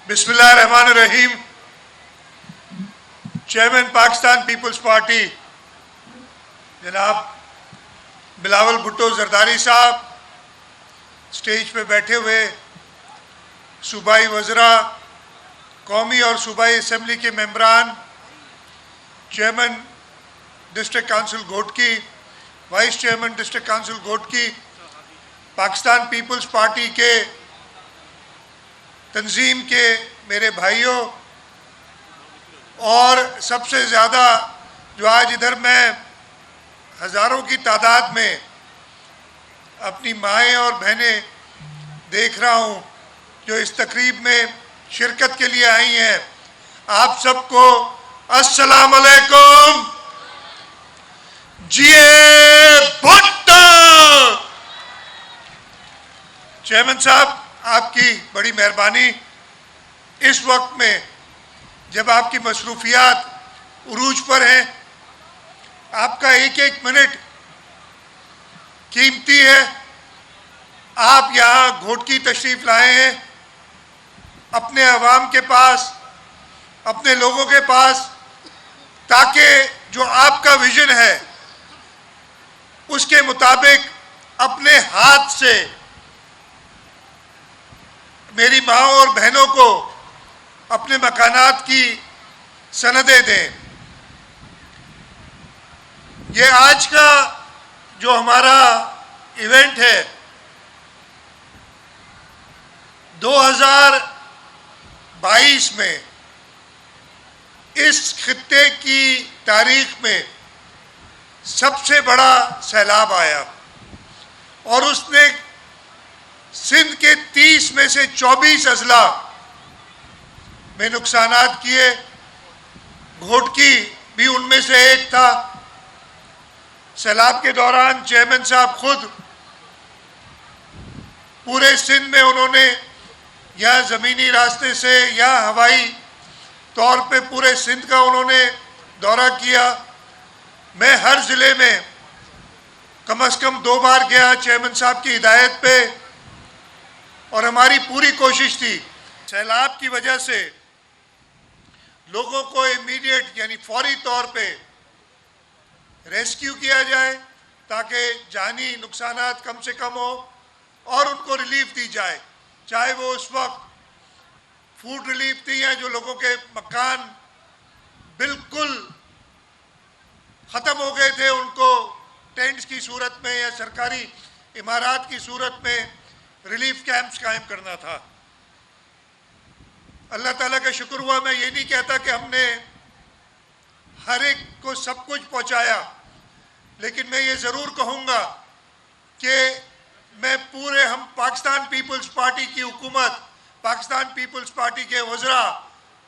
بسم اللہ الرحمن الرحیم. چیئرمین پاکستان پیپلز پارٹی جناب بلاول بھٹو زرداری صاحب، سٹیج پہ بیٹھے ہوئے صوبائی وزراء، قومی اور صوبائی اسمبلی کے ممبران، chairman district council Ghotki, vice chairman district council Ghotki, Pakistan Peoples Party کے تنظیم کے میرے بھائیوں، اور سب سے زیادہ جو آج ادھر میں ہزاروں کی تعداد میں اپنی مائیں اور بہنیں دیکھ رہا ہوں جو اس تقریب میں شرکت کے لیے آئی ہیں، آپ سب کو السلام علیکم. جیے بھٹو. چیئرمین صاحب، آپ کی بڑی مہربانی. اس وقت میں جب آپ کی مصروفیات عروج پر ہیں، آپ کا ایک ایک منٹ قیمتی ہے. آپ یہاں گھوٹکی تشریف لائے ہیں اپنے عوام کے پاس، اپنے لوگوں کے پاس، تاکہ جو آپ کا ویژن ہے اس کے مطابق اپنے ہاتھ سے میری ماؤں اور بہنوں کو اپنے مکانات کی سندیں دیں. یہ آج کا جو ہمارا ایونٹ ہے 2022 میں اس خطے کی تاریخ میں سب سے بڑا سیلاب آیا، اور اس نے سندھ کے 30 میں سے 24 اضلاع میں نقصانات کیے. گھوٹکی بھی ان میں سے ایک تھا. سیلاب کے دوران چیئرمین صاحب خود پورے سندھ میں انہوں نے یا زمینی راستے سے یا ہوائی طور پہ پورے سندھ کا انہوں نے دورہ کیا. میں ہر ضلع میں کم از کم 2 بار گیا چیئرمین صاحب کی ہدایت پہ، اور ہماری پوری کوشش تھی سیلاب کی وجہ سے لوگوں کو امیڈیٹ یعنی فوری طور پہ ریسکیو کیا جائے تاکہ جانی نقصانات کم سے کم ہو اور ان کو ریلیف دی جائے. چاہے وہ اس وقت فوڈ ریلیف دی ہے، جو لوگوں کے مکان بالکل ختم ہو گئے تھے، ان کو ٹینٹس کی صورت میں یا سرکاری عمارات کی صورت میں ریلیف کیمپس قائم کرنا تھا. اللہ تعالیٰ کا شکر ہوا. میں یہ نہیں کہتا کہ ہم نے ہر ایک کو سب کچھ پہنچایا، لیکن میں یہ ضرور کہوں گا کہ میں ہم پاکستان پیپلز پارٹی کی حکومت، پاکستان پیپلز پارٹی کے وزراء،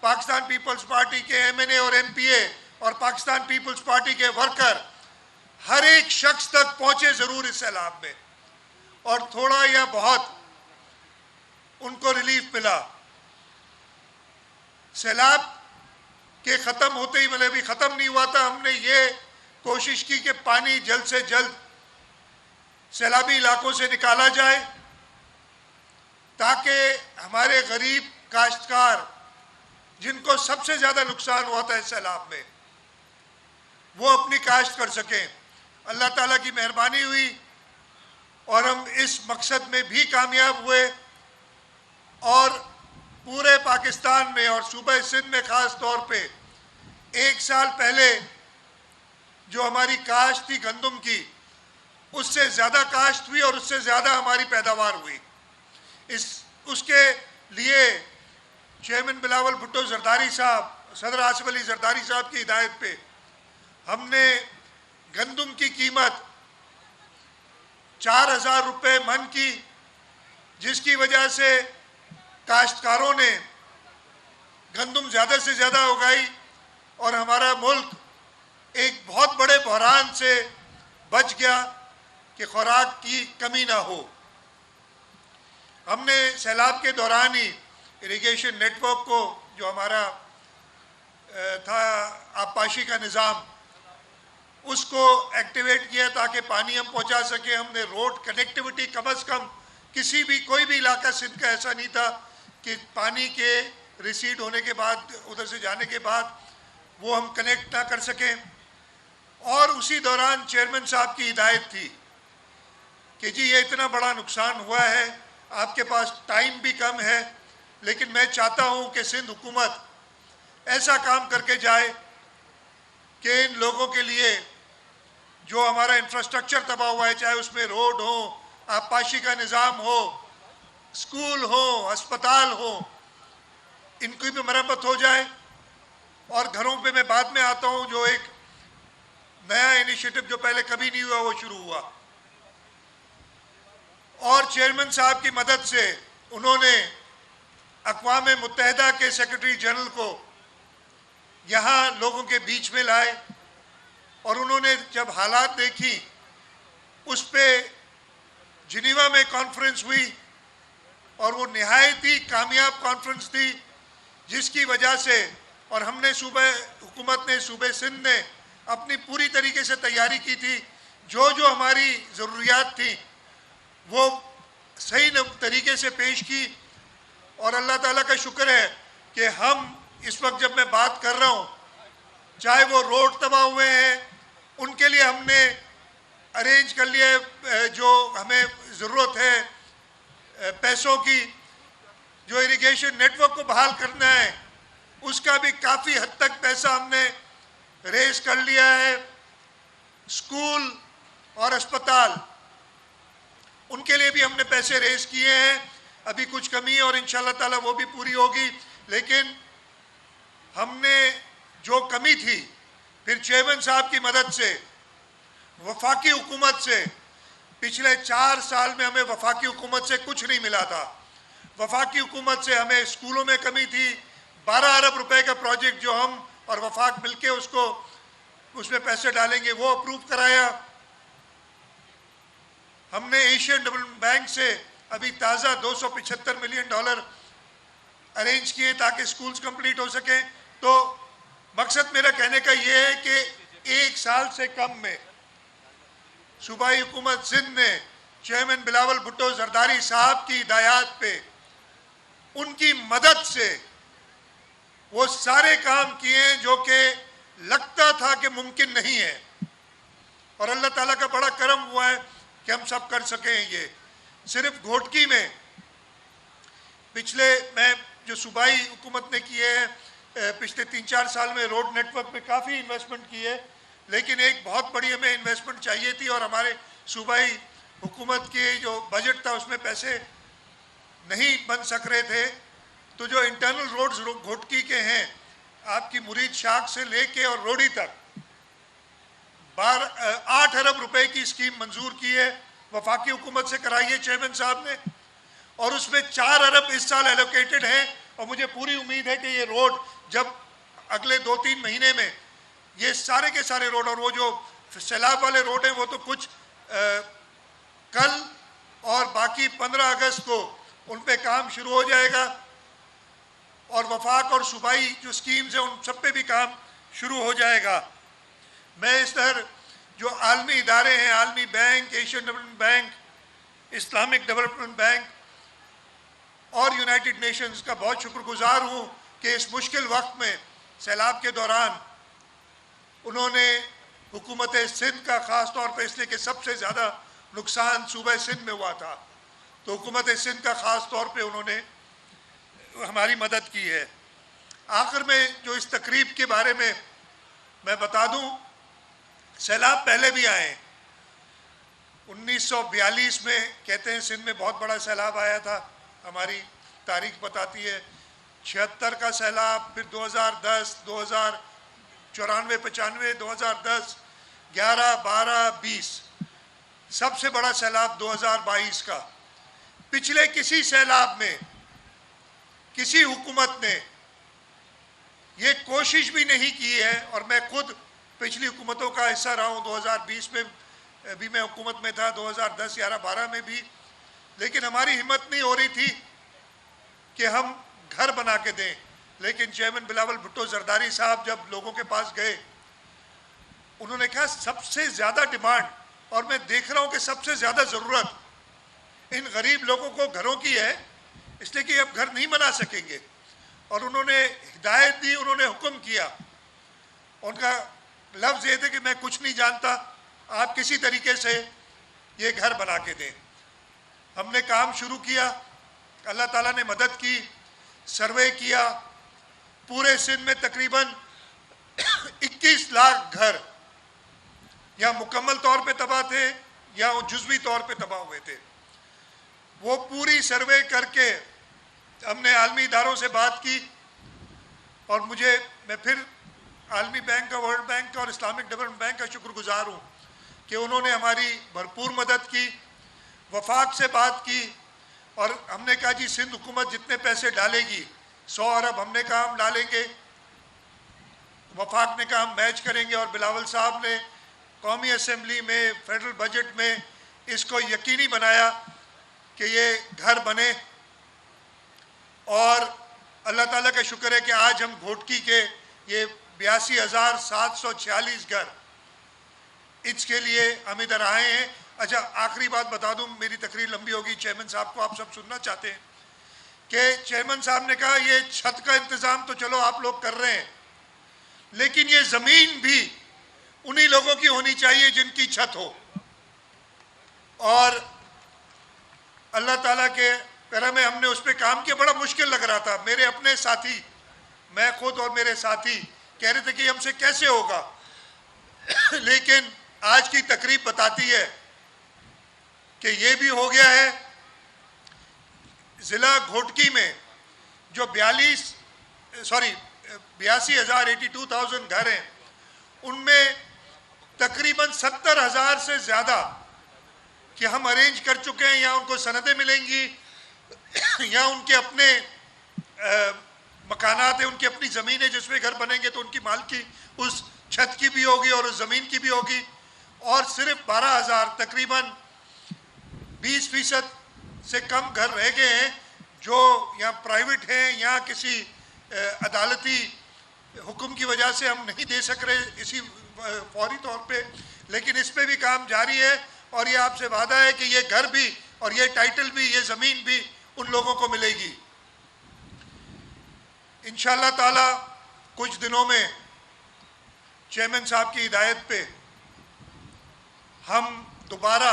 پاکستان پیپلز پارٹی کے MNA اور MPA اور پاکستان پیپلز پارٹی کے ورکر ہر ایک شخص تک پہنچے ضرور اس سیلاب میں، اور تھوڑا یا بہت ان کو ریلیف ملا. سیلاب کے ختم ہوتے ہی مطلب ابھی ختم نہیں ہوا تھا، ہم نے یہ کوشش کی کہ پانی جلد سے جلد سیلابی علاقوں سے نکالا جائے تاکہ ہمارے غریب کاشتکار جن کو سب سے زیادہ نقصان ہوا تھا اس سیلاب میں وہ اپنی کاشت کر سکیں. اللہ تعالیٰ کی مہربانی ہوئی اور ہم اس مقصد میں بھی کامیاب ہوئے، اور پورے پاکستان میں اور صوبہ سندھ میں خاص طور پہ 1 سال پہلے جو ہماری کاشت تھی گندم کی، اس سے زیادہ کاشت ہوئی اور اس سے زیادہ ہماری پیداوار ہوئی. اس کے لیے چیئرمین بلاول بھٹو زرداری صاحب، صدر آصف علی زرداری صاحب کی ہدایت پہ ہم نے گندم کی قیمت 4000 روپے من کی، جس کی وجہ سے کاشتکاروں نے گندم زیادہ سے زیادہ اگائی اور ہمارا ملک ایک بہت بڑے بحران سے بچ گیا کہ خوراک کی کمی نہ ہو. ہم نے سیلاب کے دوران ہی اریگیشن نیٹ ورک کو جو ہمارا تھا آبپاشی کا نظام، اس کو ایکٹیویٹ کیا تاکہ پانی ہم پہنچا سکیں. ہم نے روڈ کنیکٹیوٹی کم از کم کوئی بھی علاقہ سندھ کا ایسا نہیں تھا کہ پانی کے ریسیڈ ہونے کے بعد، ادھر سے جانے کے بعد وہ ہم کنیکٹ نہ کر سکیں. اور اسی دوران چیئرمین صاحب کی ہدایت تھی کہ جی یہ اتنا بڑا نقصان ہوا ہے، آپ کے پاس ٹائم بھی کم ہے، لیکن میں چاہتا ہوں کہ سندھ حکومت ایسا کام کر کے جائے کہ ان لوگوں کے لیے جو ہمارا انفراسٹرکچر تباہ ہوا ہے، چاہے اس میں روڈ ہو، آبپاشی کا نظام ہو، اسکول ہو، ہسپتال ہو، ان کی بھی مرمت ہو جائے. اور گھروں پہ میں بعد میں آتا ہوں، جو ایک نیا انیشیٹو جو پہلے کبھی نہیں ہوا وہ شروع ہوا. اور چیئرمین صاحب کی مدد سے انہوں نے اقوام متحدہ کے سیکرٹری جنرل کو یہاں لوگوں کے بیچ میں لائے، اور انہوں نے جب حالات دیکھی، اس پہ جنیوا میں کانفرنس ہوئی، اور وہ نہایت ہی کامیاب کانفرنس تھی، جس کی وجہ سے، اور ہم نے حکومت نے، صوبے سندھ نے اپنی پوری طریقے سے تیاری کی تھی. جو ہماری ضروریات تھیں وہ صحیح طریقے سے پیش کی. اور اللہ تعالیٰ کا شکر ہے کہ ہم اس وقت جب میں بات کر رہا ہوں، چاہے وہ روڈ تباہ ہوئے ہیں، ان کے لیے ہم نے ارینج کر لیا ہے، جو ہمیں ضرورت ہے پیسوں کی. جو اریگیشن نیٹ ورک کو بحال کرنا ہے، اس کا بھی کافی حد تک پیسہ ہم نے ریز کر لیا ہے. اسکول اور اسپتال، ان کے لیے بھی ہم نے پیسے ریز کیے ہیں. ابھی کچھ کمی ہے اور انشاءاللہ تعالیٰ وہ بھی پوری ہوگی. لیکن ہم نے جو کمی تھی، پھر چیئرمین صاحب کی مدد سے، وفاقی حکومت سے، پچھلے 4 سال میں ہمیں وفاقی حکومت سے کچھ نہیں ملا تھا. وفاقی حکومت سے ہمیں اسکولوں میں کمی تھی. 12 ارب روپے کا پروجیکٹ جو ہم اور وفاق مل کے اس میں پیسے ڈالیں گے، وہ اپروو کرایا. ہم نے ایشین ڈیولپمنٹ بینک سے ابھی تازہ $275 ملین ارینج کیے تاکہ سکولز کمپلیٹ ہو سکیں. تو مقصد میرا کہنے کا یہ ہے کہ 1 سال سے کم میں صوبائی حکومت سندھ نے چیئرمین بلاول بھٹو زرداری صاحب کی ہدایات پہ، ان کی مدد سے وہ سارے کام کیے جو کہ لگتا تھا کہ ممکن نہیں ہے. اور اللہ تعالیٰ کا بڑا کرم ہوا ہے کہ ہم سب کر سکیں. یہ صرف گھوٹکی میں پچھلے میں جو صوبائی حکومت نے کیے ہیں، پچھلے 3-4 سال میں روڈ نیٹ ورک میں کافی انویسٹمنٹ کی ہے، لیکن ایک بہت بڑی ہمیں انویسٹمنٹ چاہیے تھی، اور ہمارے صوبائی حکومت کے جو بجٹ تھا اس میں پیسے نہیں بن سک رہے تھے. تو جو انٹرنل روڈز گھوٹکی کے ہیں، آپ کی مرید شاخ سے لے کے اور روڑی تک 8 ارب روپے کی اسکیم منظور کی ہے، وفاقی حکومت سے کرائی ہے چیئرمین صاحب نے، اور اس میں 4 ارب اس سال ایلوکیٹڈ ہیں. اور مجھے پوری امید ہے کہ یہ روڈ جب اگلے 2-3 مہینے میں یہ سارے کے سارے روڈ، اور وہ جو سیلاب والے روڈ ہیں وہ تو کچھ کل اور باقی 15 اگست کو ان پہ کام شروع ہو جائے گا، اور وفاق اور صوبائی جو اسکیمز ہیں ان سب پہ بھی کام شروع ہو جائے گا. میں اس طرح جو عالمی ادارے ہیں، عالمی bank, Asian development bank, Islamic development bank اور یونائٹڈ نیشنز کا بہت شکر گزار ہوں کہ اس مشکل وقت میں، سیلاب کے دوران، انہوں نے حکومت سندھ کا، خاص طور پہ اس لیے کہ سب سے زیادہ نقصان صوبہ سندھ میں ہوا تھا، تو حکومت سندھ کا خاص طور پہ انہوں نے ہماری مدد کی ہے. آخر میں جو اس تقریب کے بارے میں میں بتا دوں، سیلاب پہلے بھی آئے. 1942 میں کہتے ہیں سندھ میں بہت بڑا سیلاب آیا تھا، ہماری تاریخ بتاتی ہے. 76 کا سیلاب، پھر 2010، 2094، 95، 2010، 11، 12، 20. سب سے بڑا سیلاب 2022 کا. پچھلے کسی سیلاب میں کسی حکومت نے یہ کوشش بھی نہیں کی ہے، اور میں خود پچھلی حکومتوں کا حصہ رہا ہوں. 2020 میں بھی میں حکومت میں تھا، 2010، 11، 12 میں بھی. لیکن ہماری ہمت نہیں ہو رہی تھی کہ ہم گھر بنا کے دیں. لیکن چیئرمین بلاول بھٹو زرداری صاحب جب لوگوں کے پاس گئے، انہوں نے کہا سب سے زیادہ ڈیمانڈ، اور میں دیکھ رہا ہوں کہ سب سے زیادہ ضرورت ان غریب لوگوں کو گھروں کی ہے، اس لیے کہ اب گھر نہیں بنا سکیں گے. اور انہوں نے ہدایت دی, انہوں نے حکم کیا. ان کا لفظ یہ تھے کہ میں کچھ نہیں جانتا, آپ کسی طریقے سے یہ گھر بنا کے دیں. ہم نے کام شروع کیا, اللہ تعالیٰ نے مدد کی, سروے کیا. پورے سندھ میں تقریباً 21 لاکھ گھر یا مکمل طور پہ تباہ تھے یا جزوی طور پہ تباہ ہوئے تھے. وہ پوری سروے کر کے ہم نے عالمی اداروں سے بات کی, اور میں پھر عالمی بینک کا, ورلڈ بینک کا اور اسلامک ڈیولپمنٹ بینک کا شکر گزار ہوں کہ انہوں نے ہماری بھرپور مدد کی. وفاق سے بات کی اور ہم نے کہا جی سندھ حکومت جتنے پیسے ڈالے گی 100 ارب ہم نے کہا ہم ڈالیں گے. وفاق نے کہا ہم میچ کریں گے, اور بلاول صاحب نے قومی اسمبلی میں فیڈرل بجٹ میں اس کو یقینی بنایا کہ یہ گھر بنے. اور اللہ تعالیٰ کا شکر ہے کہ آج ہم گھوٹکی کے یہ 82,746 گھر اس کے لیے ہم ادھر آئے ہیں. اچھا آخری بات بتا دوں, میری تقریر لمبی ہوگی, چیئرمین صاحب کو آپ سب سننا چاہتے ہیں کہ چیئرمین صاحب نے کہا یہ چھت کا انتظام تو چلو آپ لوگ کر رہے ہیں, لیکن یہ زمین بھی انہی لوگوں کی ہونی چاہیے جن کی چھت ہو. اور اللہ تعالیٰ کے کرم میں ہم نے اس پہ کام کیا. بڑا مشکل لگ رہا تھا. میرے اپنے ساتھی, میں خود اور میرے ساتھی کہہ رہے تھے کہ ہم سے کیسے ہوگا, لیکن آج کی تقریب بتاتی ہے کہ یہ بھی ہو گیا ہے. ضلع گھوٹکی میں جو 82,000 گھر ہیں, ان میں تقریباً 70,000 سے زیادہ کہ ہم ارینج کر چکے ہیں, یا ان کو سندیں ملیں گی یا ان کے اپنے مکانات ہیں, ان کی اپنی زمین ہے جس میں گھر بنیں گے تو ان کی مالکی اس چھت کی بھی ہوگی اور اس زمین کی بھی ہوگی. اور صرف 12,000 تقریباً 20% سے کم گھر رہ گئے ہیں جو یا پرائیویٹ ہیں یا کسی عدالتی حکم کی وجہ سے ہم نہیں دے سک رہے اسی فوری طور پہ, لیکن اس پہ بھی کام جاری ہے. اور یہ آپ سے وعدہ ہے کہ یہ گھر بھی اور یہ ٹائٹل بھی, یہ زمین بھی ان لوگوں کو ملے گی انشاءاللہ تعالی. کچھ دنوں میں چیئرمین صاحب کی ہدایت پہ ہم دوبارہ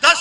10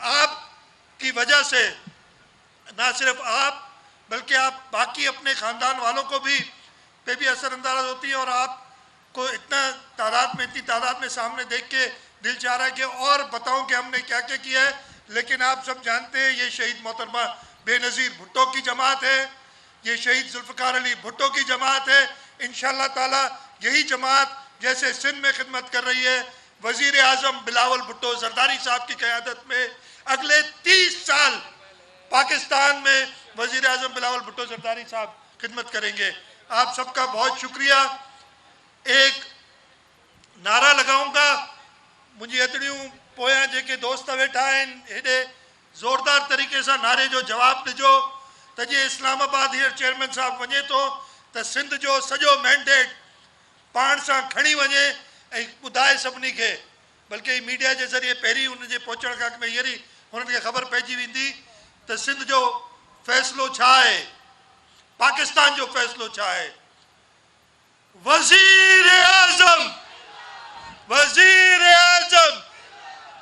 آپ کی وجہ سے نہ صرف آپ بلکہ آپ باقی اپنے خاندان والوں کو بھی پہ بھی اثر انداز ہوتی ہے، اور آپ کو اتنی تعداد میں سامنے دیکھ کے دل چاہ رہا ہے کہ اور بتاؤں کہ ہم نے کیا کیا کیا ہے، لیکن آپ سب جانتے ہیں یہ شہید محترمہ بے نظیر بھٹو کی جماعت ہے، یہ شہید ذوالفقار علی بھٹو کی جماعت ہے۔ انشاءاللہ تعالی یہی جماعت جیسے سندھ میں خدمت کر رہی ہے، وزیر اعظم بلاول بھٹو زرداری صاحب کی قیادت میں اگلے 30 سال پاکستان میں وزیر اعظم بلاول بھٹو زرداری صاحب خدمت کریں گے۔ آپ سب کا بہت شکریہ۔ ایک نعرہ لگاؤں گا، مجھے اتڑیوں پویا جے دوست ویٹھا ہیں ہیڈے زوردار طریقے سے نعرے جو جواب ڈجو تجے اسلام آباد ہیر چیئرمین صاحب وجے تو سندھ جو سجو مینڈیٹ پان سا کھڑی وجے بدائے سبنی کے، بلکہ میڈیا کے ذریعے پہری ان کے پہنچن کا میں یہ انہوں نے خبر پہنچی ویندی تو سندھ جو فیصلو چھا ہے، پاکستان جو فیصلو چھا ہے۔ وزیر اعظم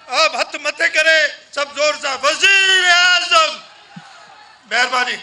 اب ہاتھ متے کرے سب زور سے، وزیر اعظم، مہربانی۔